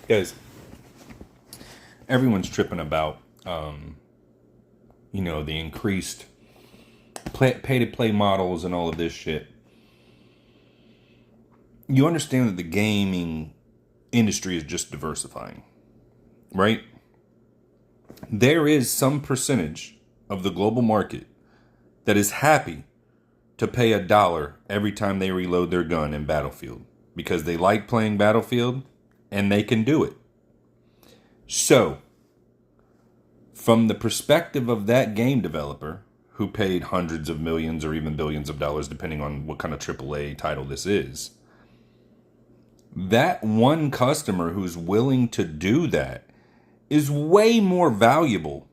Guys, everyone's tripping about, the increased pay-to-play models and all of this shit. You understand that the gaming industry is just diversifying, right? There is some percentage of the global market that is happy to pay $1 every time they reload their gun in Battlefield because they like playing Battlefield and they can do it. So, from the perspective of that game developer who paid hundreds of millions or even billions of dollars, depending on what kind of AAA title this is, that one customer who's willing to do that is way more valuable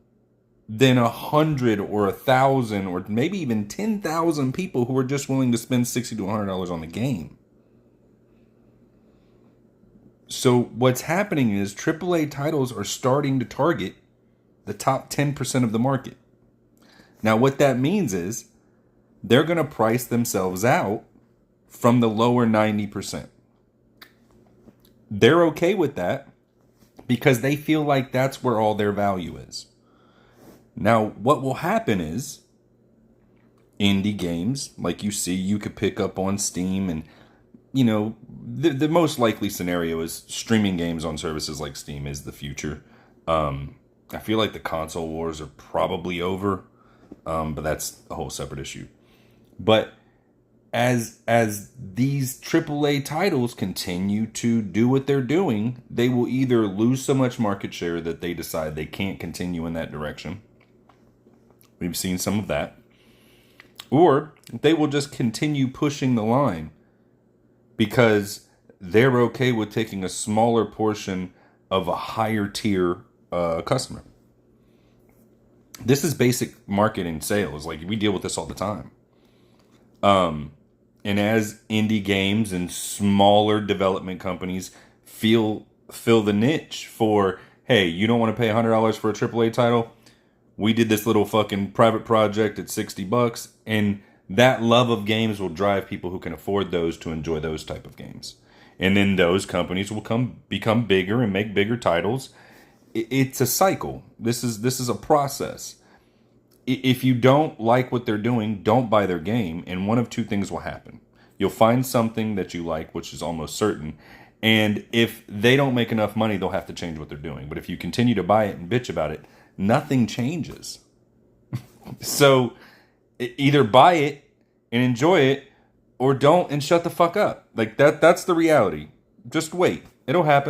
than 100 or 1,000 or maybe even 10,000 people who are just willing to spend $60 to $100 on the game. So what's happening is AAA titles are starting to target the top 10% of the market. Now what that means is they're going to price themselves out from the lower 90%. They're okay with that because they feel like that's where all their value is. Now, what will happen is indie games, like you could pick up on Steam, and the most likely scenario is streaming games on services like Steam is the future. I feel like the console wars are probably over, but that's a whole separate issue. But as these AAA titles continue to do what they're doing, they will either lose so much market share that they decide they can't continue in that direction. We've seen some of that. Or they will just continue pushing the line because they're okay with taking a smaller portion of a higher tier customer. This is basic marketing sales. Like, we deal with this all the time. And as indie games and smaller development companies fill the niche for, hey, you don't want to pay $100 for a AAA title? We did this little fucking private project at $60, and that love of games will drive people who can afford those to enjoy those type of games. And then those companies will become bigger and make bigger titles. It's a cycle. This is a process. If you don't like what they're doing, don't buy their game, and one of two things will happen. You'll find something that you like, which is almost certain, and if they don't make enough money, they'll have to change what they're doing. But if you continue to buy it and bitch about it, nothing changes. So either buy it and enjoy it, or don't and shut the fuck up. Like that's the reality. Just wait. It'll happen.